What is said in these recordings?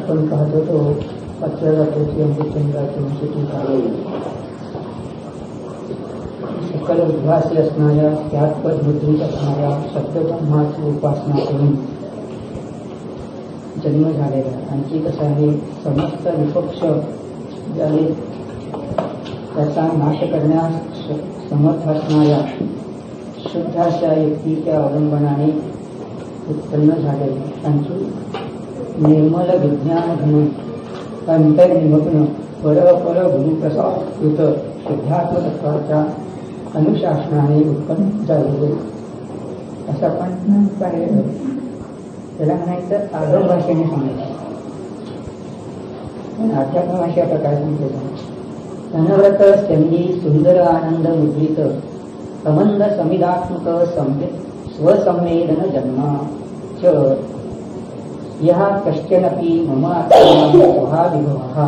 आपण पाहत होतो 5व्या पोथी अमृतचंद्राची मुसुटी काढली. सकल उद्भासी असणाऱ्या त्यात मुद्रित असणाऱ्या शब्दब्रह्माची उपासना करून जन्म झालेला. आणखी कसं आहे, समस्त विपक्ष जे आहेत त्याचा नाश करण्यास समर्थ असणाऱ्या शुद्ध अशा व्यक्तीच्या अवलंबनाने उत्पन्न झालेले. आणखी निर्मल विज्ञान घेऊन अंतर्निमग्न पर गुरुप्रसाद युत शुद्धात्मतत्वाच्या अनुशासनाने उत्पन्न झालेले असं आपण पाहिलं. त्याला म्हणायचं आगम भाषेने सांगायचं. अध्यात्म भाषा आता काय सांगतो, अनव्रत संधी सुंदर आनंद मुद्रित संबंध समिदात्मक स्वसंवेदन जन्मा च या कश्चनपि मम आत्मा विभव.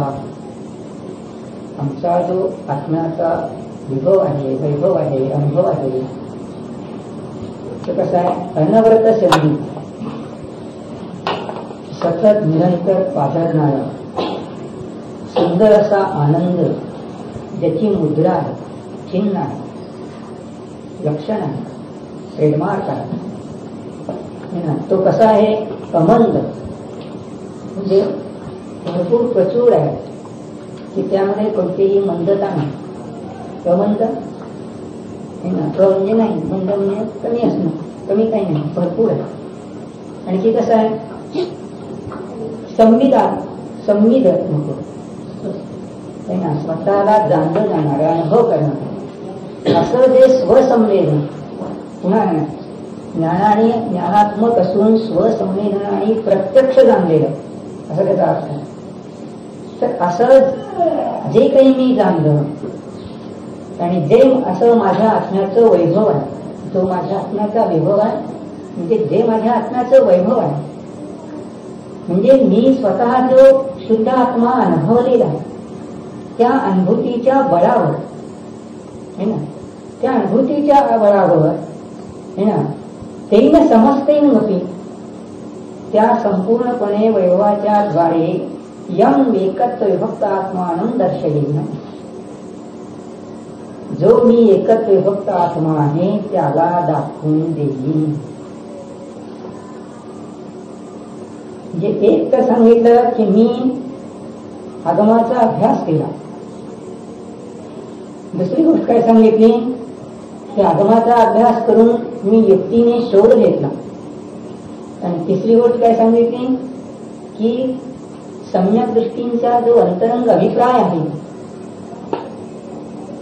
आमचा जो आत्म्याचा विभव आहे, वैभव आहे, अनुभव आहे तो कसा आहे, अनवरत संधी सतत निरंतर पाझरणारा सुंदर असा आनंद ज्याची मुद्रा आहे, चिन्ह आहे, लक्षण आहे, ट्रेडमार्क आहे ना. तो कसा आहे, कमंद म्हणजे भरपूर प्रचूर आहे की त्यामध्ये कोणतीही मंदता नाही. कमंद ना, म्हणजे नाही, मंद म्हणजे कमी असणं, कमी काही नाही, भरपूर आहे. आणखी कसं आहे, संविद नको ना, स्वतःला जाणलं जाणार, अनुभव करणार असं जे स्वसंवेदन, पुन्हा ज्ञानाने ज्ञानात्मक असून स्वसंवेदन आणि प्रत्यक्ष जाणलेलं असं त्याचा अर्थ आहे. तर असं जे काही मी जाणलं आणि जे असं माझ्या आत्म्याचं वैभव आहे, जो माझ्या आत्म्याचा विभव आहे, म्हणजे जे माझ्या आत्म्याचं वैभव आहे, म्हणजे मी स्वतः जो शुद्ध आत्मा अनुभवलेला आहे त्या अनुभूतीच्या बळावर है ना, त्या अनुभूतीच्या बळावर है ना, तेन समजतेन मपी त्या संपूर्णपणे वैभवाच्या द्वारे यम एकत्व विभक्त आत्मानं दर्शवेन. जो मी एकत्व विभक्त आत्मा आहे त्याला दाखवून देईन. म्हणजे एक तर सांगितलं की मी आगमाचा अभ्यास केला. दुसरी गोष्ट काय सांगितली की आगमाचा अभ्यास करून मी युक्तीने शोध घेतला. आणि तिसरी गोष्ट काय सांगितली की सम्यक दृष्टींचा जो अंतरंग अभिप्राय आहे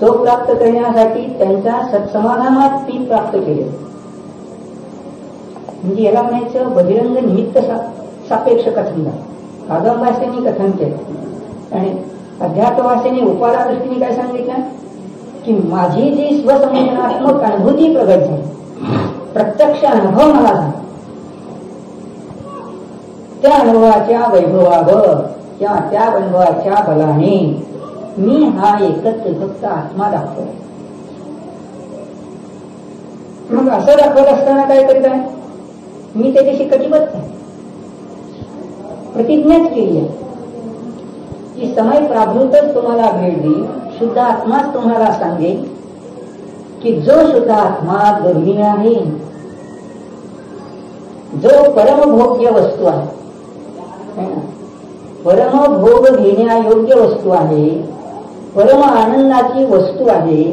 तो प्राप्त करण्यासाठी त्यांचा सत्समाधानात मी प्राप्त केले. म्हणजे याला म्हणायचं बहिरंग निमित्त सापेक्ष कथन झालं. आगम भाषेने कथन केलं आणि अध्यात्म भाषेने उपारा दृष्टीने काय सांगितलं की माझी जी स्वसंवेदनात्मक अनुभूती प्रगट झाली, प्रत्यक्ष अनुभव मला झाला, त्या अनुभवाच्या वैभवावर किंवा त्या अनुभवाच्या बलाने मी हा एकच फक्त आत्मा दाखवला. मग असं दाखवत असताना काय करीत आहे, मी त्याच्याशी कटिबद्ध आहे, प्रतिज्ञाच केली आहे की समय प्राभृतच तुम्हाला भेट देईल, शुद्ध आत्माच तुम्हाला सांगेल की जो शुद्ध आत्मा दुर्मिळ आहे, जो परमभोग्य वस्तू आहे, परमभोग घेण्यायोग्य वस्तू आहे, परम आनंदाची वस्तू आहे,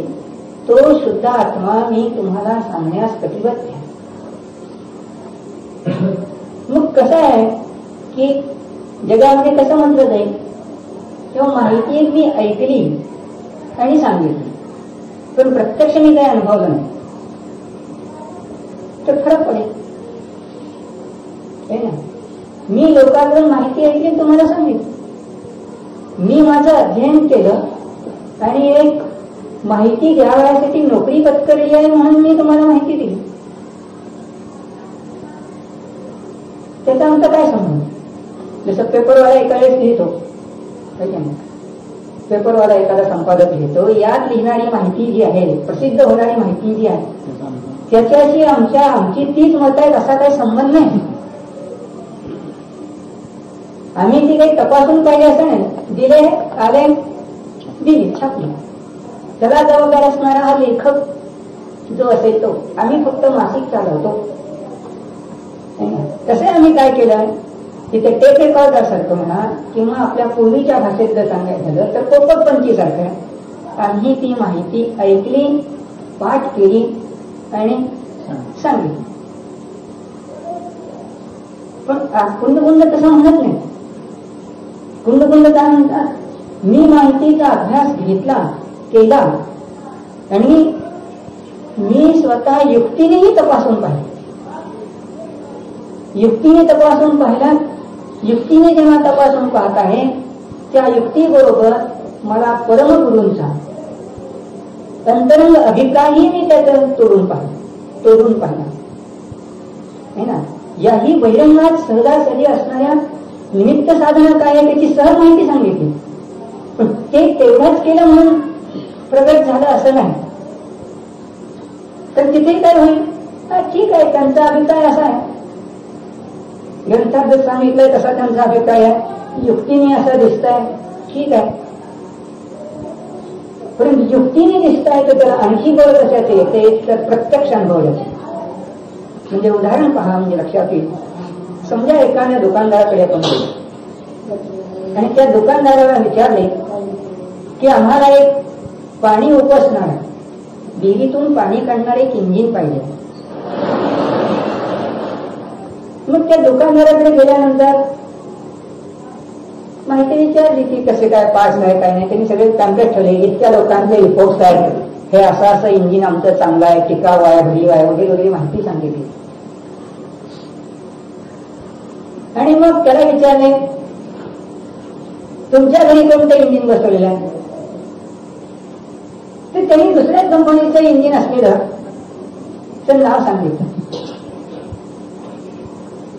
तो शुद्ध आत्मा मी तुम्हाला सांगण्यास कटिबद्ध आहे. मग कसं आहे की जगामध्ये कसं म्हटलं जाईल, तेव्हा माहिती मी ऐकली आणि सांगितली पण प्रत्यक्ष मी काही अनुभवलं नाही तर फरक पडेल है ना. मी लोकांकडून माहिती ऐकली तुम्हाला सांगितलं, मी माझं अध्ययन केलं आणि एक माहिती घ्यावयासाठी नोकरी पत्करली आहे म्हणून मी तुम्हाला माहिती दिली. त्याचा आमचा काय संबंध. जसं पेपरवाला एका वेळेस लिहितो, पेपरवाला एखादा संपादक लिहितो, यात लिहिणारी माहिती जी आहे, प्रसिद्ध होणारी माहिती जी आहे, त्याच्याशी आमची तीच मत आहेत असा काही संबंध नाही. आम्ही ती काही तपासून पाहिजे असं नाही, दिले आले दिली छापली. त्याला जबाबदार असणारा हा लेखक जो असेल तो. आम्ही फक्त मासिक चालवतो. तसे आम्ही काय केलं, तिथे टेप रेकॉर्डर सारखं म्हणा किंवा आपल्या पूर्वीच्या भाषेत जर सांगायचं झालं तर पोपटपंची सारखं आम्ही ती माहिती ऐकली, पाठ केली आणि सांगितली. पण कुंद तसं म्हणत नाही. कुंद काय म्हणतात, मी माहितीचा अभ्यास घेतला केला आणि मी स्वतः युक्तीनेही तपासून पाहिलं. युक्तीने तपासून पाहिला. युक्तीने जेव्हा तपासून पाहत आहे त्या युक्तीबरोबर मला परमगुरूंचा अंतरंग अभिप्रायही मी त्याचं तोडून पाहिला है ना. याही बहिरंगात सहजासहजी असणाऱ्या निमित्त साधना काय आहे त्याची सहज माहिती सांगितली. पण ते तेवढंच केलं म्हणून प्रगट झालं असं नाही. तर तिथे काय होईल, ठीक आहे त्यांचा अभिप्राय असा आहे, ग्रंथात जर सांगितलंय तसा त्यांचा अभिप्राय आहे, युक्तीने असं दिसतंय, ठीक आहे. परंतु युक्तीने दिसतंय तर त्याला आणखी बळ कशाचे येते तर प्रत्यक्ष अनुभव येते. म्हणजे उदाहरण पहा, म्हणजे लक्षात येईल. समजा एखाद्या दुकानदाराकडे आपण गेलो आणि त्या दुकानदाराला विचारले की आम्हाला एक पाणी उपसणार, विहिरीतून पाणी काढणार एक इंजिन पाहिजे. मग त्या दुकानदाराकडे गेल्यानंतर माहिती विचारली की कसे काय पास आहे काय नाही. त्यांनी सगळे पॅम्पलेट ठेवले, इतक्या लोकांचे रिपोर्ट्स आहेत, हे असं इंजिन आमचं चांगलं आहे, टिकाऊ आहे, भरीव आहे वगैरे वगैरे माहिती सांगितली. आणि मग त्याला विचारले तुमच्या घरी कोणतं इंजिन बसवलेलं आहे. तर त्यांनी दुसऱ्याच कंपनीचं इंजिन असलेलं तर नाव सांगितलं.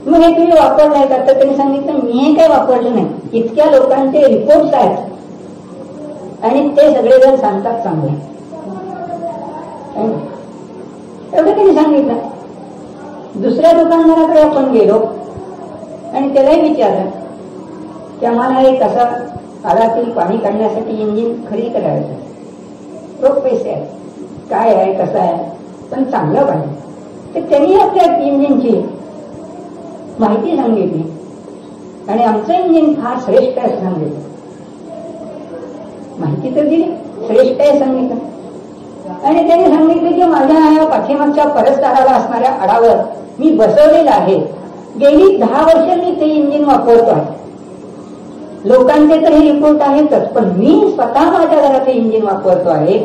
मग हे तुम्ही वापरलंय का, तर त्यांनी सांगितलं मी हे काही वापरलं नाही, इतक्या लोकांचे रिपोर्ट्स आहेत आणि ते सगळेजण सांगतात चांगले. एवढं त्यांनी सांगितलं. दुसऱ्या दुकानदाराकडे आपण गेलो आणि त्यालाही विचारलं की आम्हाला एक असा आडातील पाणी काढण्यासाठी इंजिन खरेदी करायचं, रोख पैसे आहेत, काय आहे कसं आहे पण चांगलं पाहिजे. तर त्यांनी आपल्या इंजिनची माहिती सांगितली आणि आमचं इंजिन फार श्रेष्ठ आहे सांगितलं. माहिती तर दिली, श्रेष्ठ आहे सांगितलं. आणि त्यांनी सांगितले की माझ्या पाठीमागच्या परस्ताराला असणाऱ्या आडावर मी बसवलेलं आहे, गेली 10 वर्ष मी ते इंजिन वापरतो आहे. लोकांचे तर हे रिपोर्ट आहेतच, पण मी स्वतः माझ्या घरात हे इंजिन वापरतो आहे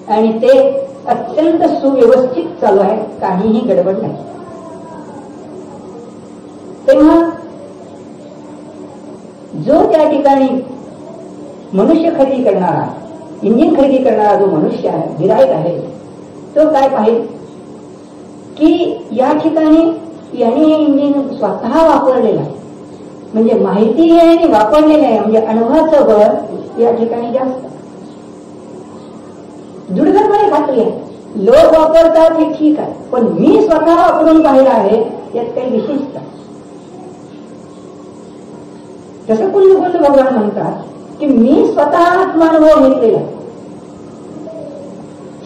आणि ते अत्यंत सुव्यवस्थित चालू आहे, काहीही गडबड नाही. तेव्हा जो त्या ठिकाणी मनुष्य खरेदी करणारा, इंजिन खरेदी करणारा जो मनुष्य आहे, गिराईक आहे, तो काय पाहिजे की या ठिकाणी याने हे इंजिन स्वतः वापरलेलं आहे, म्हणजे माहिती आहे आणि वापरलेलं आहे, म्हणजे अनुभवाचं बळ या ठिकाणी जास्त. दृढपणे खात्री आहे. लोक वापरतात हे ठीक आहे, पण मी स्वतः वापरून पाहिलं आहे यात काही विशिष्ट. जसं कुंद भगवान म्हणतात की मी स्वतः आत्मानुभव घेतलेला.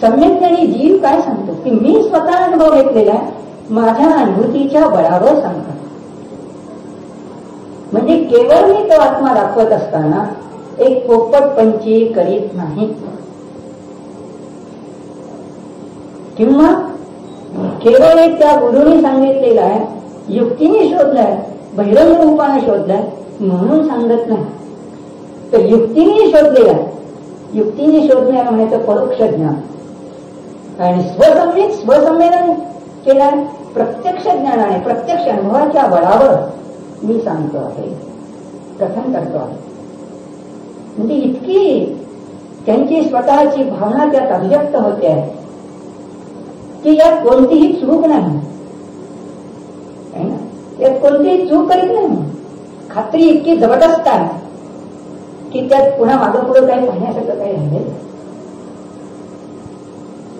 सम्यक आणि जीव काय सांगतो की मी स्वतः अनुभव घेतलेला आहे, माझ्या अनुभूतीच्या बळावर सांगतात. म्हणजे केवळ मी तो आत्मा दाखवत असताना एक पोपटपंची करीत नाही, किंवा केवळ एक त्या गुरुनी सांगितलेलं आहे, युक्तीने शोधलाय, बहिरंग रूपाने शोधलाय म्हणून सांगत नाही. तर युक्तीने शोधलेला आहे, युक्तीने शोधणे म्हणायचं परोक्ष ज्ञान. आणि स्वसंमेलन केलं प्रत्यक्ष ज्ञानाने, प्रत्यक्ष अनुभवाच्या बळावर मी सांगतो आहे, कथन करतो आहे. म्हणजे इतकी त्यांची स्वतःची भावना त्यात अभिव्यक्त होते आहे की यात कोणतीही चूक नाही, यात कोणतीही चूक करीत नाही. खात्री इतकी जबरदस्त आहे की त्यात पुन्हा मागं पुढं काही पाहण्यासारखं काही राहिलेलं.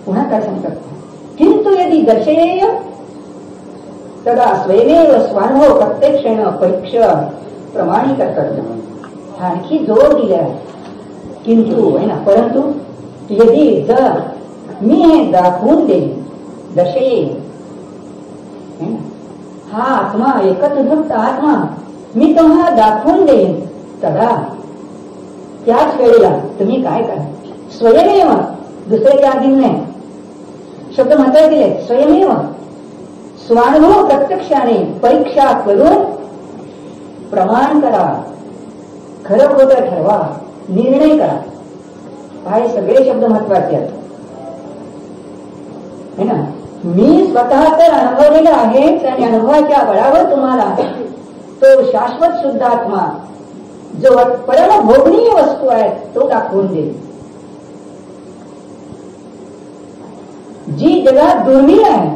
पुन्हा काय सांगतात, किंतु यदि दर्शेय तदा स्वयमेव स्वानुभव प्रत्यक्षेण परीक्ष प्रमाणिक कर्तव्य आणखी जोर दिला आहे. किंतु आहे ना, परंतु यदि जर मी हे दाखवून देईन, दर्शयेन, हा आत्मा एकत्रित आत्मा मी तुम्हाला दाखवून देईन, तदा त्याच वेळेला तुम्ही काय करा, स्वयमेव, दुसऱ्याच्या आधीन नाही, शब्द महत्वाचे दिले, स्वयमेव स्वानुभव प्रत्यक्षाने परीक्षा करून प्रमाण करा, खरं खोटं ठरवा, निर्णय करा. हे सगळे शब्द महत्वाचे आहेत है ना. मी स्वतः तर अनुभवलेला आहेच आणि अनुभवाच्या बळावर तुम्हाला तो शाश्वत शुद्ध आत्मा जो परम भोगनीय वस्तू आहे तो दाखवून देईल, जी जगात दुर्मिळ आहे,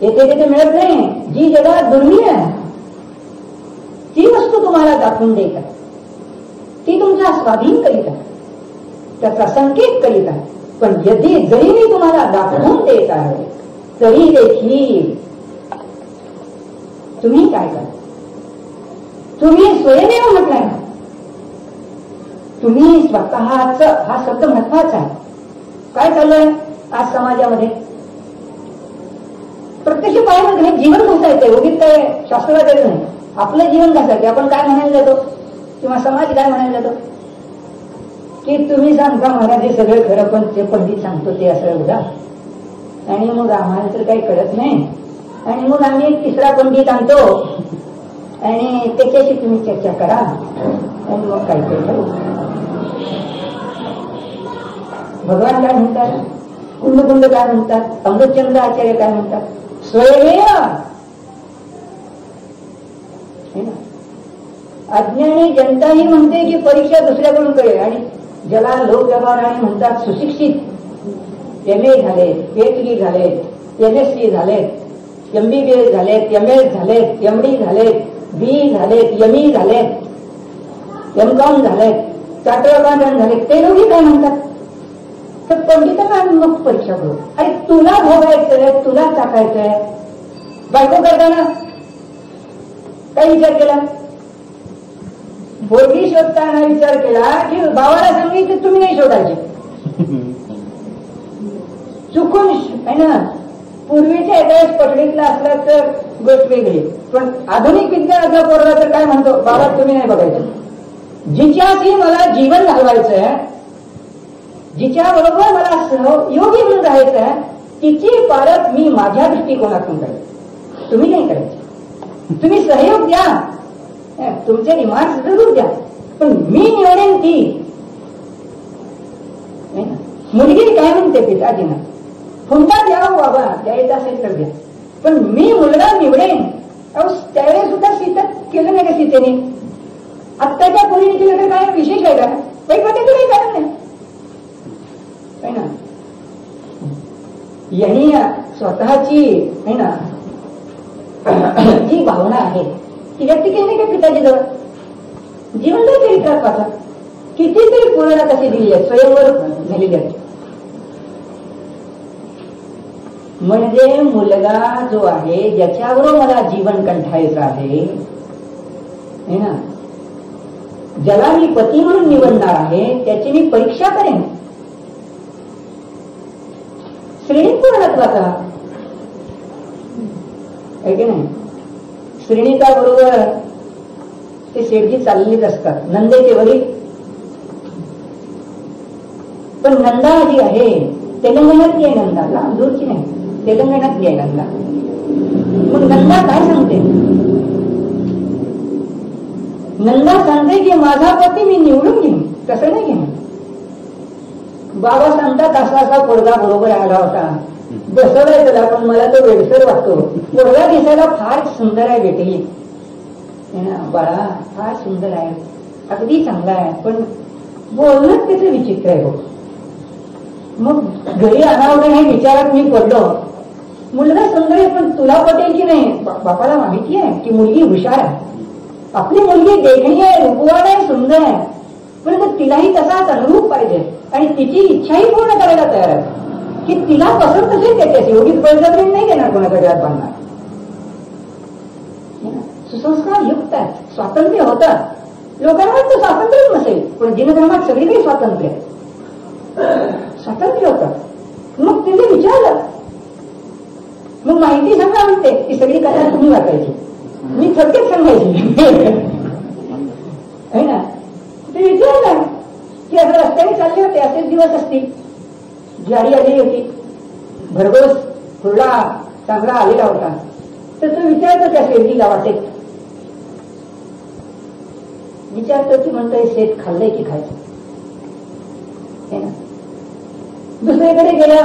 येथे तिथे मिळत नाही, जी जगात दुर्मिळ आहे ती वस्तू तुम्हाला दाखवून देत आहे, ती तुमचा स्वाधीन करीत आहे, त्याचा संकेत करीत आहे. पण यदि जरी मी तुम्हाला दाखवून देत आहे तरी देखील तुम्ही काय करा, तुम्ही स्वयमेव म्हटलाय, तुम्ही स्वतःच, हा शब्द महत्वाचा आहे. काय चाललंय आज समाजामध्ये, प्रत्यक्ष पायामध्ये हे जीवन घासायचंय, उगीच काय शास्त्राचं नाही, आपलं जीवन घासायचं. आपण काय म्हणायला जातो किंवा समाज काय म्हणायला जातो की तुम्ही सांगता महाराज हे सगळं खरं, पण ते पंडित सांगतो ते असं बघा, आणि मग आम्हाला तर काही कळत नाही, आणि मग आम्ही एक तिसरा पंडित आणतो आणि त्याच्याशी तुम्ही चर्चा करा आणि मग काय करू. भगवान काय म्हणतात, कुंडकुंड काय म्हणतात, अमृतचंद्र आचार्य काय म्हणतात, स्वयमेव. अज्ञानी जनता ही म्हणते की परीक्षा दुसऱ्याकडून करेल, आणि ज्याला लोक व्यवहाराने म्हणतात सुशिक्षित, MA झालेत, PhD झालेत, MSc झालेत, MBBS झालेत, MS झालेत, MD झालेत, BE झालेत, ME झालेत, MCOM झालेत, चार्टर्ड अकाउंटंट झालेत, ते लोक काय म्हणतात, तर पंडितांना मग परीक्षा करू. अरे तुला भोगायचंय, तुला चाकायचंय. बायको करताना काय विचार केला, पोरगी शोधताना विचार केला की भावाला सांगितलं तुम्ही नाही शोधायचे, चुकून आहे ना. पूर्वीच्या एखाद्या पटडीतला असला तर गोष्ट वेगळी, पण आधुनिक विज्ञानाचा पोरला तर काय म्हणतो, बाबा तुम्ही नाही बघायचं, जिच्याशी मला जीवन घालवायचंय, जिच्या बरोबर मला सहयोगी म्हणून राहायचंय, तिची पारख मी माझ्या दृष्टिकोनातून करेन, तुम्ही नाही करायचं. तुम्ही सहयोग द्या, तुमचे रिमार्क्स जरूर द्या, पण मी निवडेन ती. मुलगी काय म्हणते पिताजीना, हुंडा द्या बाबा, द्यायचा असेल तर द्या, पण मी मुलगा निवडेन. त्यावेळेस सुद्धा सीता केलं नाही का सीतेने, आत्ताच्या पोरीने केलं तर काय विशेष आहे का, काही वाटायचं काही कारण नाही है ना. यांनी स्वतःची है ना जी भावना आहे ती व्यक्त केली नाही का पिताजीजवळ, जीवनदायी चरित्रात वाचा, कितीतरी पूर्ण कशी दिली आहे, स्वयंवर झालेली आहे. म्हणजे मुलगा जो आहे ज्याच्यावर मला जीवन कंठायचं आहे ना, ज्याला मी पती म्हणून निवडणार आहे, त्याची मी परीक्षा करेन. श्रेणी पूर्णत्वाचा आहे की नाही. श्रेणीचा बरोबर ते शेठजी चाललेच असतात, नंदेचे वडील. पण नंदा जी आहे तेलंगणातली आहे, नंदा लांब दूरची नाही, तेलंगणातली आहे नंदा. मग नंदा काय सांगते, नंदा सांगते की माझा पती मी निवडून घेईन, कसं नाही घेईन. बाबा सांगतात असा असा पोरगा बरोबर आला होता, बसवलाय त्याला, पण मला तो वेडसर वाटतो, पोरगा दिसायला फार सुंदर आहे बेटी बाळा, फार सुंदर आहे, अगदी चांगला आहे, पण बोलणंच त्याचं विचित्र आहे. मग घरी आणावं हे विचारात मी पडलो, मुलगा सुंदर आहे पण तुला पटेल की नाही. बापाला माहिती आहे की मुलगी हुशार आहे, आपली मुलगी देखणी आहे, रूपवान आहे, सुंदर आहे, पण तिलाही तसाच अनुरूप पाहिजे आणि तिची इच्छाही पूर्ण करायला तयार आहे की तिला पसंत असेल त्याच्याशी. एवढी बळजबरी नाही देणार कोणाच्या घरात बांधणार. सुसंस्कार युक्त आहेत, स्वातंत्र्य होतं. लोकांना वाटतं स्वातंत्र्यच नसेल, पण दिनधर्मात सगळीकडे स्वातंत्र्य स्वातंत्र्य होतं. मग तिने विचारलं, मग माहिती सांगा म्हणते, ती सगळी कथा तुम्ही वाचायची, मी थोडक्यात सांगायची है ना. ते विचारलं की असं रस्त्याने चालले होते, असेच दिवस असतील, ज्वारी आलेली होती, भरघोस फुरडा चांगला आलेला होता. तर तो विचारतो त्या शेती गावात, विचारतो की म्हणतोय शेत खाल्लंय की खायचं है ना. दुसरीकडे गेला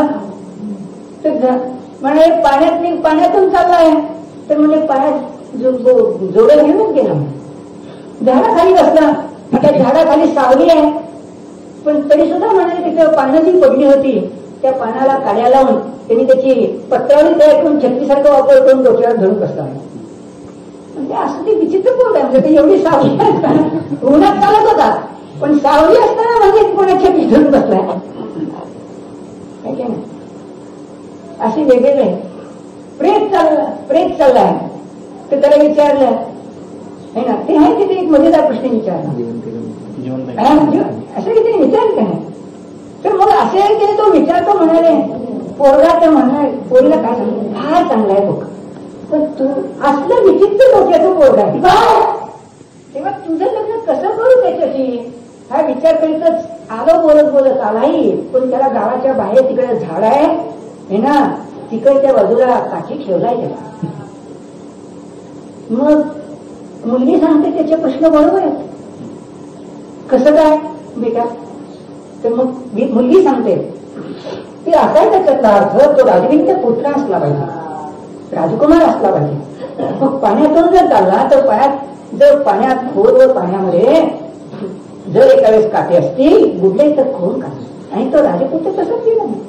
तर म्हणे पाण्यातून चाललाय, तर म्हणजे पाण्यात जोडे घेऊनच गेला. झाडाखाली बसला, आता झाडाखाली सावली आहे, पण तरी सुद्धा म्हणे तिथं पानं जी पडली होती त्या पानाला काड्या लावून त्यांनी त्याची पत्रावळी तयार करून छत्तीसारखं वापर करून डोक्यावर धरून बसला. म्हणजे असं ते विचित्र पोट आहे. म्हणजे एवढी सावली असताना उन्हात चालत होता, पण सावली असताना म्हणजे कोणाच्या छत्ती धरून बसलाय. असे वेगवेगळे प्रेत चाललाय. तर त्याला विचारलं है ना, ते आहे तिथे एक मजेदार प्रश्न विचारला, असं की तिने विचारलं का नाही. तर मग असे आहे की तो विचारतो, म्हणाले पोरगा तर म्हणाले पोरीला काय सांग, फार चांगला आहे बघ, पण तू असलं विचित्र डोक्याचं पोरगा आहे, तेव्हा तुझं लग्न कसं करू त्याच्याशी, हा विचार करीतच आलो बोलत आलाही. पण त्याला गावाच्या बाहेर तिकडे झाड आहे ना, तिकडच्या बाजूला काठी ठेवलाय त्याला. मग मुलगी सांगते त्याचे प्रश्न बरोबर आहेत, कसं काय बेटा. तर मग मुलगी सांगते की असा त्याच्यातला अर्थ, तो राजवींचा पुत्र असला पाहिजे, राजकुमार असला पाहिजे. मग पाण्यातून जर चालला तर पाण्यात खोल व पाण्यामध्ये जर एका वेळेस काटे असतील बुडले तर खोल का, आणि तो राजपुत्र तसंच गेला नाही.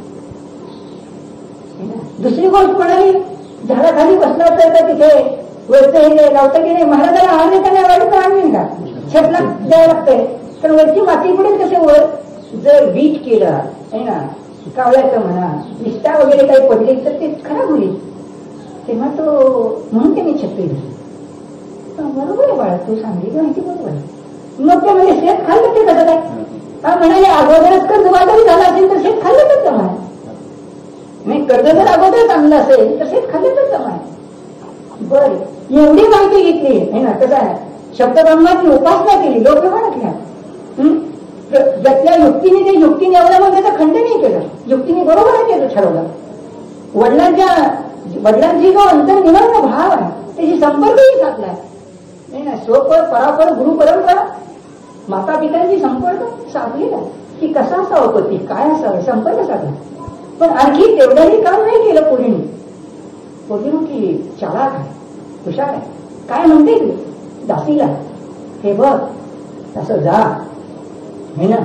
दुसरी गोष्ट म्हणाली, झाडाखाली बसला तर तिथे वरचं हे लावतं की नाही, महाराजाला आण देता नाही वाटत आणवीन का, छतला द्यावं लागतंय. तर वरची माती पडेल कसे वर, जर बीट केलं आहे ना, कावळ्याचं म्हणा, निष्ठा वगैरे काही पडली तर ते खराब होईल. तेव्हा तो म्हणून त्यांनी छत्री दिली. बरोबर आहे बाळा, तू सांगितली माहिती बरोबर आहे. मग ते म्हणजे शेत खाल्लं ते कसं काय, म्हणाले अगोदरच कर्जबाजारी झाला असेल तर शेत खाल्लं तर जमा नाही, कर्ज जर अगोदरच आणलं असेल तर शेत खाल्लं तर जमा. बरं, एवढी माहिती घेतली आहे ना, कसं आहे शब्दब्रह्माची उपासना केली, लोक म्हणतल्या ज्यातल्या युक्तीने ते युक्तीने एवढं मग त्याचा खंड नाही केलं, युक्तीने बरोबर आहे त्याचं ठरवलं. वडिलांची जो अंतर्निर्मळ भाव आहे त्याची संपर्कही साधलाय नाही ना, स्वपर परापर गुरु परंपरा माता पित्यांची संपर्क साधलेला की कसा असावं पती, काय असावं, संपर्क साधला. पण आणखी तेवढंही काम नाही केलं पोरीने. पोरी की चालाक आहे, हुशार आहे, काय म्हणते दासीला, हे बघ असं जा हे ना,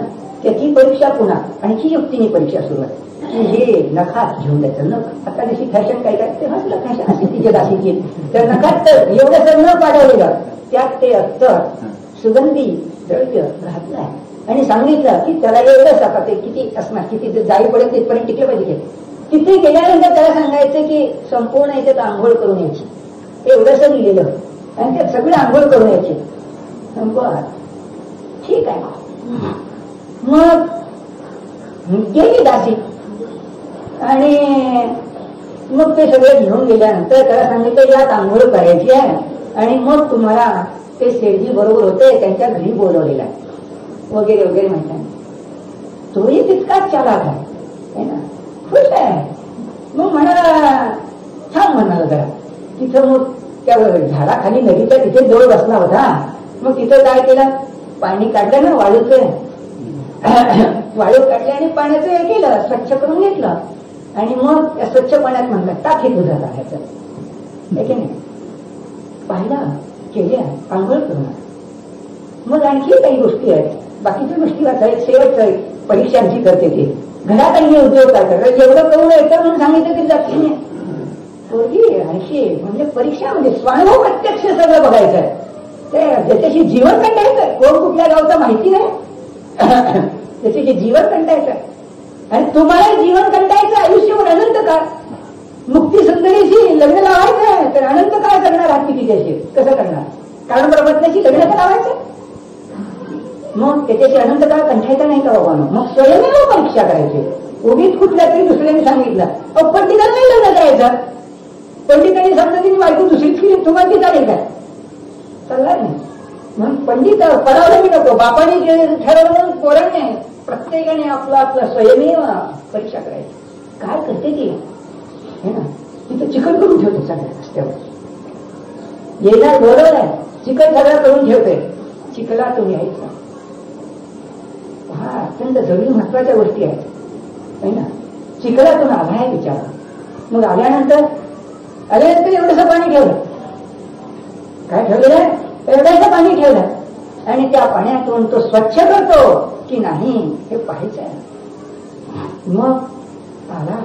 त्याची परीक्षा पुन्हा आणखी युक्तीने परीक्षा सुरू आहे की हे नखात घेऊन द्यायचं. नख आता जशी फॅशन काय काय ते हसलं फॅशन असते तिच्या दासीची, तर नखात तर एवढं तर न पाठवलेलं, त्यात ते अत्तर सुगंधी द्रव्य घातलाय आणि सांगितलं की त्याला एवढंच आता ते किती असणार, किती जाई पडेल तिथपर्यंत टिकलं पाहिजे. तिथे गेल्यानंतर त्याला सांगायचं की संपूर्ण याच्यात आंघोळ करून यायची, एवढंच लिहिलेलं आणि त्यात सगळे आंघोळ करून यायचे. बर ठीक आहे. मग गेली दासी आणि मग ते सगळे घेऊन गेल्यानंतर त्याला सांगितलं यात आंघोळ करायची आहे आणि मग तुम्हाला ते सेठजी बरोबर होते त्यांच्या घरी बोलवलेला आहे वगैरे वगैरे म्हणतात. तोही तितकाच चालाक आहे ना, खुश आहे. मग म्हणाला छान म्हणाला जरा. तिथं मग त्या झाडाखाली नदीच्या तिथे जवळ बसला होता. मग तिथं काय केलं, पाणी काढलं ना वाळूचं, वाळू काढले आणि पाण्याचं हे केलं, स्वच्छ करून घेतलं आणि मग त्या स्वच्छ पाण्यात म्हणतात टाकी दुधा टाकायचं आहे की नाही. पाहिला केल्या आंघोळ करून. मग आणखी काही गोष्टी आहेत, बाकीच्या गोष्टी वाचायत शेवट परीक्षांची करते ते घरात आणि उद्योग काय करतात, एवढं करून येतं म्हणून सांगितलं तरी जात नाही. पोरगी आणखी म्हणजे परीक्षा म्हणजे स्वानुभव प्रत्यक्ष सगळं बघायचं आहे. ते ज्याच्याशी जीवन कंटायचं, कोण कुठल्या गावचं माहिती नाही, त्याच्याशी जीवन कंटायचं आणि तुम्हाला जीवन कंटायचं आयुष्यभर अनंत का मुक्ती सुंदरीशी लग्न लावायचं तर अनंत काय करणार आहात की तिच्याशी? कसं करणार? कारण प्रपत्नीशी लग्न का लावायचं? मग त्याच्याशी अनंत काळ कंठायचा नाही का बाबांनो? मग स्वयमेव परीक्षा करायची. उगीच कुठल्या तरी दुसऱ्याने सांगितलं पंडितांना नाही लग्न करायचं. पंडितांनी समजा तिने बायको दुसरीच केली तुम्हाला ती चालेल काय? चालणार नाही. म्हणून पंडित पडावलं मी नको. बापाने जे ठरवलं म्हणून पोरांनी प्रत्येकाने आपला आपला स्वयमेव परीक्षा करायची. काय करते ती हे ना, तिथं चिकन करून ठेवते सगळ्या रस्त्यावर. येणार बरोबर आहे, चिकन सगळं करून ठेवते. चिखलातून यायचं. हा अत्यंत जरुरी महत्वाच्या गोष्टी आहेत ना. चिखलातून आला आहे बिचारा. मग आल्यानंतर एवढंसं पाणी ठेवलं. काय ठेवलेलं आहे? एवढंसं पाणी ठेवलं. आणि त्या पाण्यातून तो स्वच्छ करतो की नाही हे पाहायचं आहे. मग आला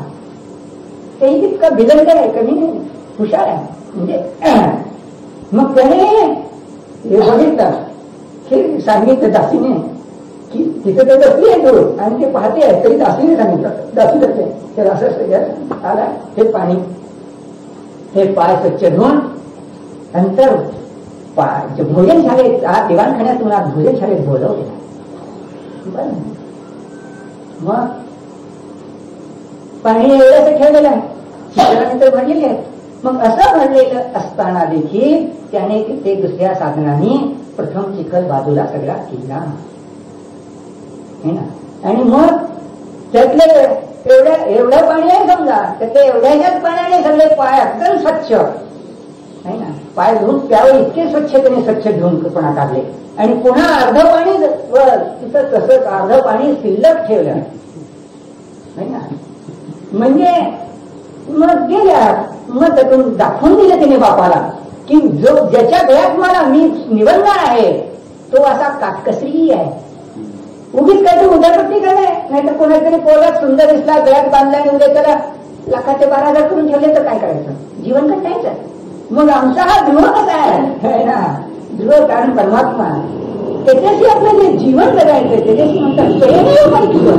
तेही तितका बिलंकर आहे, कमी नाही, हुशार आहे. म्हणजे मग त्याने हे बघितलं की सांगितलं दासीने की तिथे ते बसली आहे दूर आणि ते पाहते आहे. तरी दासीने सांगितलं, दासी करते त्याला असं आला हे पाणी, हे पाय स्वच्छ धुवून नंतर भोजनशाळेत दिवाणखान्यातून आज भोजनशाळेत बोलवले. बरं मग पाणी एवढंच ठेवलेलं आहे, चिखलानंतर भरलेले आहेत. मग असं भरलेलं असताना देखील त्याने ते दुसऱ्या साधनाने प्रथम चिखल बाजूला सगळा केला है ना. आणि मग त्यातले एवढं पाणी आहे समजा, त्यातल्या एवढ्याच्याच पाण्याने सगळे पाय एकदम स्वच्छ आहे ना. पाय धुवून प्यावं इतके स्वच्छतेने स्वच्छ धुवूनपणा काढले. आणि पुन्हा अर्ध पाणी तिथं तसंच अर्ध पाणी शिल्लक ठेवलं आहे ना. म्हणजे मग गेल्या मग त्यातून दाखवून दिलं तिने बापाला की जो ज्याच्या गळ्यात मला मी निवडणार आहे तो असा काटकसरी आहे. उगीच काहीतरी उद्यापट्टी करे, नाहीतर कोणातरी पोरात सुंदर दिसला गळ्यात बांधला आणि उद्या त्याला लाखाचे 12,000 करून ठेवले तर काय करायचं? जीवन कटायचं. मग आमचा हा ध्रुव कसा आहे ना, ध्रुव कारण परमात्मा, त्याच्याशी आपलं जे जीवन जगायचं त्याच्याशी म्हणतात स्वयमेव परीक्षा.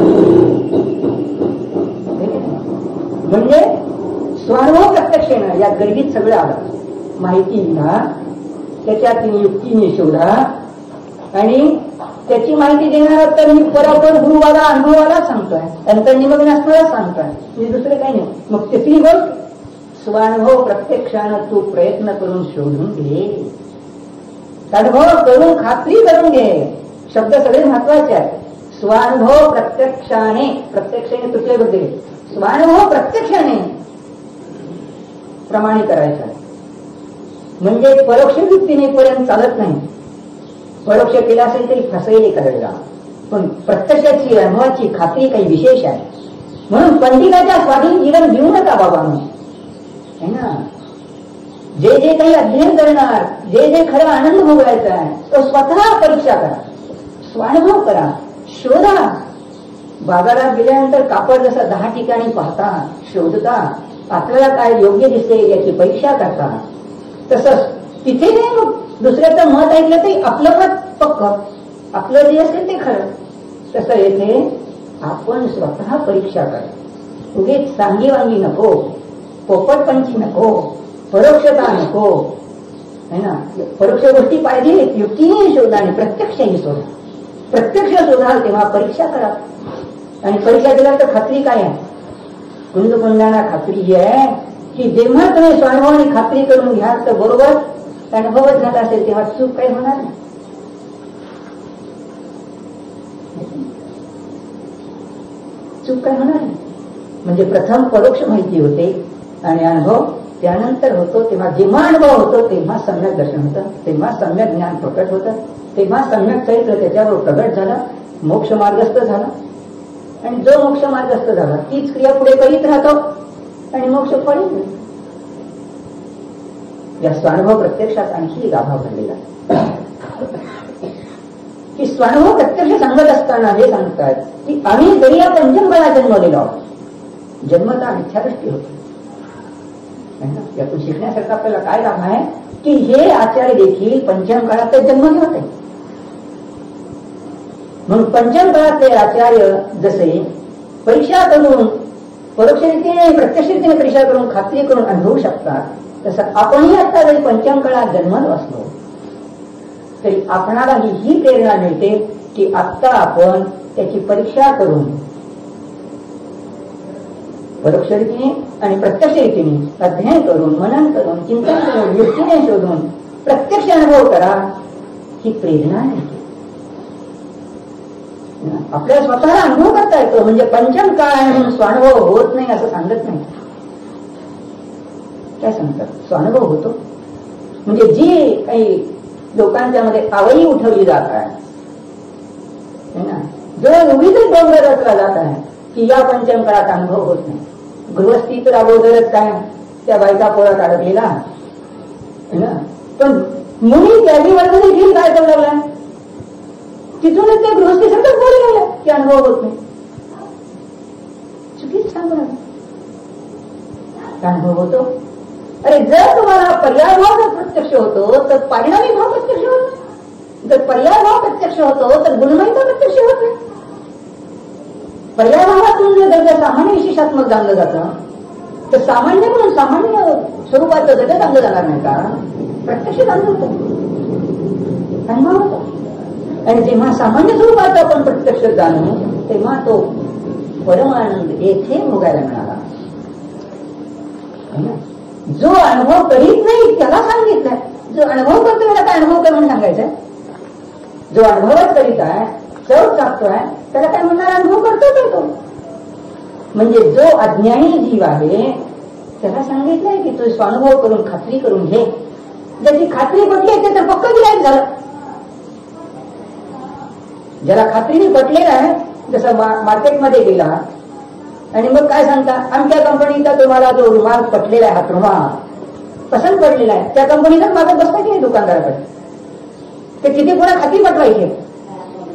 म्हणजे स्वानुभव प्रत्यक्षेनं या गर्दीत सगळं आलं. माहिती घ्या, त्याच्यातील युक्तीने शोधा आणि त्याची माहिती देणारा तर मी बरोबर गुरुवाला अनुभवाला सांगतोय, अंतर्निमग्न असणारा सांगतोय, मी दुसरं काही नाही. मग तिसरी गोष्ट स्वानुभव प्रत्यक्षानं तू प्रयत्न करून शोधून घे, अनुभव करून खात्री करून घे. शब्द सगळे महत्वाचे आहेत. स्वानुभव प्रत्यक्षाने, प्रत्यक्षाने तुटले होते, स्वानुभव प्रत्यक्षाने प्रमाणे करायचा. म्हणजे परोक्ष वृत्तीने पर्यंत चालत नाही. परोक्ष केला असेल तरी फसवेली करायला, पण प्रत्यक्षाची अनुभवाची खात्री काही विशेष आहे. म्हणून पंडिताच्या स्वाधीन जीवन देऊ नका बाबांनो है ना. जे जे काही अध्ययन करणार, जे जे खरं आनंद भोगायचा आहे तो स्वतः परीक्षा करा, स्वानुभव करा, शोधा. बाजारात गेल्यानंतर कापड जसं 10 ठिकाणी पाहता, शोधता, आपल्याला काय योग्य दिसते याची परीक्षा करता, तसंच तिथे नाही मग दुसऱ्याचं मत ऐकलं तरी आपलं मत पक्क, आपलं जे असेल ते खरं. तसं येथे आपण स्वतः परीक्षा करा. उगीच सांगीवांगी नको, पोपटपंची नको, परोक्षता नको है ना. परोक्ष गोष्टी पाहिजे, युक्तीने शोधा आणि प्रत्यक्षही शोधा. प्रत्यक्ष शोधाल तेव्हा परीक्षा करा. आणि परीक्षा केल्यानंतर खात्री काय आहे? कुंडकुंडाना खात्री ही आहे की जेव्हा तुम्ही स्वानुभवाने खात्री करून घ्याल तर बरोबर अनुभवच झाला असेल तेव्हा चूक काही होणार नाही. चूक काय होणार नाही. म्हणजे प्रथम परोक्ष माहिती होते आणि अनुभव त्यानंतर होतो. तेव्हा जेव्हा अनुभव होतो तेव्हा सम्यक दर्शन होतं, तेव्हा सम्यक ज्ञान प्रकट होतं, तेव्हा सम्यक चरित्र त्याच्यावर प्रकट झालं, मोक्ष मार्गस्थ झाला. आणि जो मोक्ष मार्गस्थ झाला तीच क्रिया पुढे करीत राहतो आणि मोक्ष फळीत. या स्वानुभव प्रत्यक्षात आणखी गाभा भरलेला की स्वानुभव प्रत्यक्ष सांगत असताना हे सांगतात की आम्ही जरी या पंचमकाळा जन्मलेलो आहोत, जन्मता मिथ्यादृष्टी होती. यातून शिकण्यासारखं आपल्याला काय लाभ आहे की हे आचार्य देखील पंचम काळात जन्मले होते. म्हणून पंचम काळातले आचार्य जसे परीक्षा करून परोक्ष रीतीने प्रत्यक्ष रीतीने परीक्षा करून खात्री करून अनुभवू शकतात. तसं आपणही आता जरी पंचमकाळात जन्मत असलो तरी आपणालाही ही प्रेरणा मिळते की आत्ता आपण त्याची परीक्षा करून परोक्ष रीतीने आणि प्रत्यक्ष रीतीने अध्ययन करून मनन करून चिंतन करून युक्तीने शोधून प्रत्यक्ष अनुभव करा ही प्रेरणा मिळते. आपल्याला स्वतःला अनुभव करता येतो. म्हणजे पंचम काळ आहे म्हणून स्वानुभव होत नाही असं सांगत नाही. काय सांगतात? स्वानुभव होतो. म्हणजे जी काही लोकांच्या मध्ये आवई उठवली जात आहे ना, जो उगीच डोंगर रचला जात आहे की या पंचम काळात अनुभव होत नाही. गृहस्थी तर अगोदरच काय त्या बायका पोळात अडकलेला ना, पण मुली त्याची वर्ग देखील काय करू लागला, तिथूनच त्या गृहस्थी सतत बोलू लागल्या की अनुभव होत नाही. चुकीच सांगू अनुभव होतो. अरे जर तुम्हाला पर्याय भाव प्रत्यक्ष होतो तर परिणामी भाव प्रत्यक्ष होतो. जर पर्याय भाव प्रत्यक्ष होतो तर गुणमयता प्रत्यक्ष होत नाही. पर्याय भावातून जर सामान्य विशेषात्मक जाणलं जातं तर सामान्य म्हणून सामान्य स्वरूपाचं जगत जाणलं जाणार नाही का? प्रत्यक्ष जाणलं होतं, अनुभव होतो. आणि जेव्हा सामान्य स्वरूपात आपण प्रत्यक्ष जाणू तेव्हा तो परमानंद येथे भोगायला मिळाला. जो अनुभव करीत नाही त्याला सांगितलंय. जो अनुभव करतो त्याला काय अनुभव कर म्हणून सांगायचंय. जो अनुभवच करीत आहे, चव चाकतोय, त्याला काय म्हणणार अनुभव करतो. म्हणजे जो अज्ञानी जीव आहे त्याला सांगितलंय की तू स्वानुभव करून खात्री करून घे. ज्याची खात्री पटली आहे तर पक्क गिराईक झालं. ज्याला खात्रीने पटलेलं आहे, जसं मार्केटमध्ये गेला आणि मग काय सांगता, आमच्या कंपनीचा तुम्हाला जो रुमाल पटलेला आहे, हात रुमाल पसंत पडलेला आहे, त्या कंपनीचाच मागत बसता की नाही दुकानदाराकडे. ते किती पुन्हा खाती पटवायचे,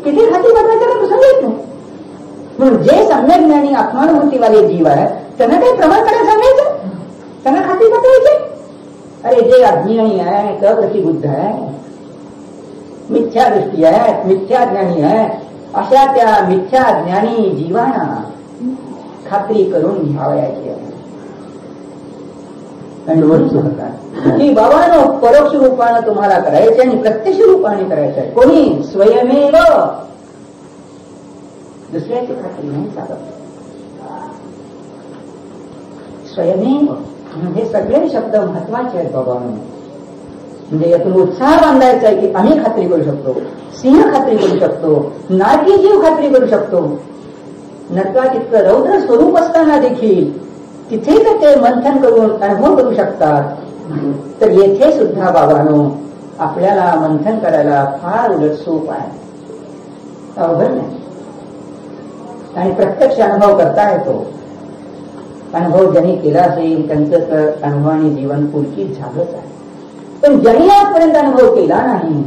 किती खाती पटवायचे त्याला प्रसंग येत नाही. म्हणून जे सम्यक ज्ञानी आत्मानुभूतीवाले जीव आहे त्यांना काही प्रमाण करायला सांगायचं, त्यांना खाती पटवायचे. अरे जे अज्ञानी आहे, अप्रतिबुद्ध आहे, मिथ्या दृष्टी आहे, मिथ्या ज्ञानी आहे, अशा त्या मिथ्या ज्ञानी जीवाना खात्री करून घ्यावयाची आहे. की बाबांनो परोक्ष रूपानं तुम्हाला करायचे आणि प्रत्यक्ष रूपाने करायचं आहे. कोणी स्वयमेव, दुसऱ्याची खात्री नाही सांगत. स्वयमेव हे सगळे शब्द महत्वाचे आहेत बाबांनो. म्हणजे यातून उत्साह बांधायचा आहे की आम्ही खात्री करू शकतो, सिंह खात्री करू शकतो, नारकी जीव खात्री करू शकतो. नटवा तितकं रौद्र स्वरूप असताना देखील तिथेच ते मंथन करून अनुभव करू शकतात. तर येथे सुद्धा बाबांनो आपल्याला मंथन करायला फार उलट सोप आहे, अवघड नाही. आणि प्रत्यक्ष अनुभव करता येतो. अनुभव ज्यांनी केला असेल त्यांचं तर अनुभवाने जीवन पुलकित झालंच आहे. पण ज्यांनी आजपर्यंत अनुभव केला नाही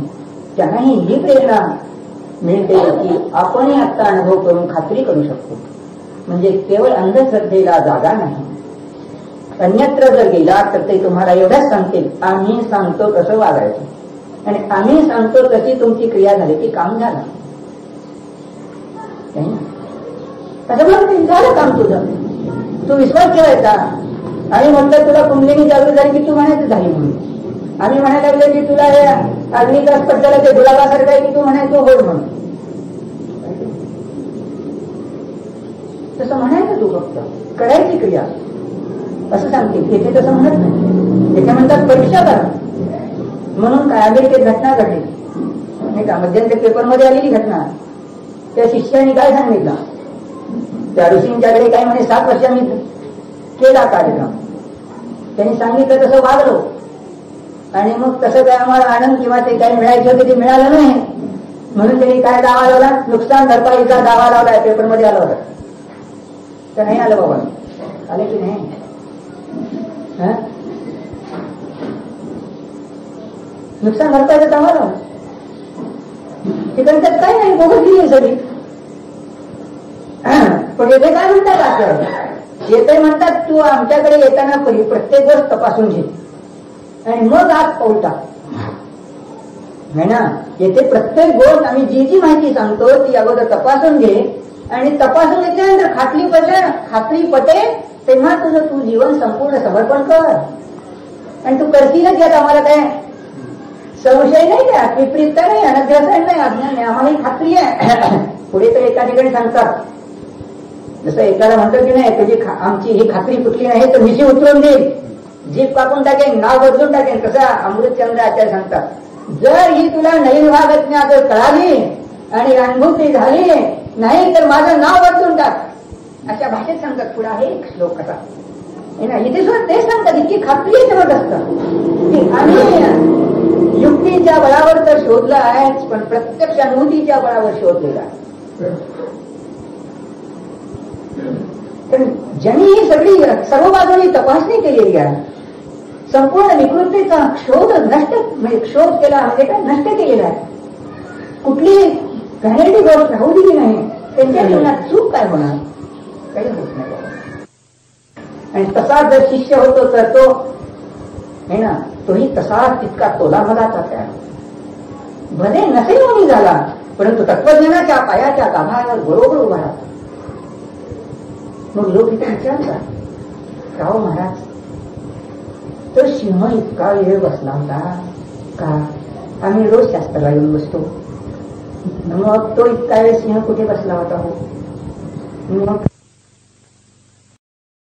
त्यांनाही ही प्रेरणा मिळते की आपण आता अनुभव करून खात्री करू शकतो. म्हणजे केवळ अंधश्रद्धेला जागा नाही. अन्यत्र जर गेला तर ते तुम्हाला एवढ्याच सांगतील, आम्ही सांगतो कसं वागायचं आणि आम्ही सांगतो कशी तुमची क्रिया झाली की काम झालं. झालं काम तुझं, तू विश्वास ठेवायचा. आणि म्हटलं तुला कुंडलिनी जागृत झाली की तू म्हणायचं झाली म्हणून. आम्ही म्हणायला लागले की तुला हे अग्नीचा स्पर्श झाला ते गुलाबासारखं आहे की तू म्हणायचो होय म्हणून. तसं म्हणायचं तू फक्त करायची क्रिया असं सांगते. तिथे तसं म्हणत नाही. त्याच्या म्हणतात परीक्षा करा. म्हणून काय अमेरिकेत घटना घडली नाही का, मध्यंतरी पेपरमध्ये आलेली घटना. त्या शिष्याने काय सांगितलं, त्या ऋषींच्याकडे काय म्हणे 7 वर्षांनी केला कार्यक्रम. त्यांनी सांगितलं तसं वागलो आणि मग तसं काय आम्हाला आनंद किंवा ते काही मिळायचं होते ते मिळालं नाही. म्हणून त्यांनी काय दावा लावला, नुकसान भरपाईचा दावा लावला. पेपरमध्ये आला होता. तर नाही आलं बाबा, आले की नाही. नुकसान भरपाईचा दावा लावला. तिकडे त्यात काही नाही, बोगस दिली सगळी. पण येथे काय म्हणतात, आपल्याला येथे म्हणतात तू आमच्याकडे येताना प्रत्येक गोष्ट तपासून घे आणि मग आत पाऊल टाक. है ना. येथे प्रत्येक गोष्ट आम्ही जी जी माहिती सांगतो ती अगोदर तपासून घे आणि तपासून घेतल्यानंतर खात्री पटे तेव्हा तुझं तू जीवन संपूर्ण समर्पण कर. आणि तू करतीलच यात आम्हाला काय संशय नाही, त्यात विपरीतता नाही, अनध्यासन नाही, अज्ञान नाही, आम्हालाही खात्री आहे. पुढे तर एका ठिकाणी सांगतात, जसं एकाला म्हणतो की नाही तुझी आमची ही खात्री कुठली नाही तर मिशी उतरून देईल, जीभ कापून टाकेन, नाव बदलून टाकेन. कसा अमृतचंद्र आचार्य सांगतात, जर ही तुला नवीन भागज्ञा जर कळाली आणि अनुभूती झाली नाही तर माझं नाव बदलून टाक, अशा भाषेत सांगतात. पुढे आहे एक श्लोक कसा ना, इथे सुद्धा तेच सांगतात. इतकी खात्री जमत असतं की आम्ही युक्तीच्या बळावर तर शोधला आहेच, पण प्रत्यक्ष अनुभूतीच्या बळावर शोधलेला. ज्यांनी ही सगळी सर्व बाजूंनी तपासणी केलेली आहे, संपूर्ण विकृतीचा शोध म्हणजे शोध केला म्हणजे काय नष्ट केलेला आहे. कुठली गॅरंटी गोष्ट राहू दिली नाही. त्यांच्या जीवनात चूक काय होणार, काही होत नाही. आणि तसा जर शिष्य होतो तर तो है ना, तोही तसाच तितका तोला मलाचा त्या भले नसेल होणी झाला, परंतु तत्वज्ञानाच्या पायाच्या गाभाऱ्यावर बरोबर उभा राहतो. मग लोक इथे विचारतात, राव महाराज तो सिंह इतका वेळ बसला होता का? आम्ही रोज शास्त्राला येऊन बसतो, मग तो इतका वेळ सिंह कुठे बसला होता हो? मग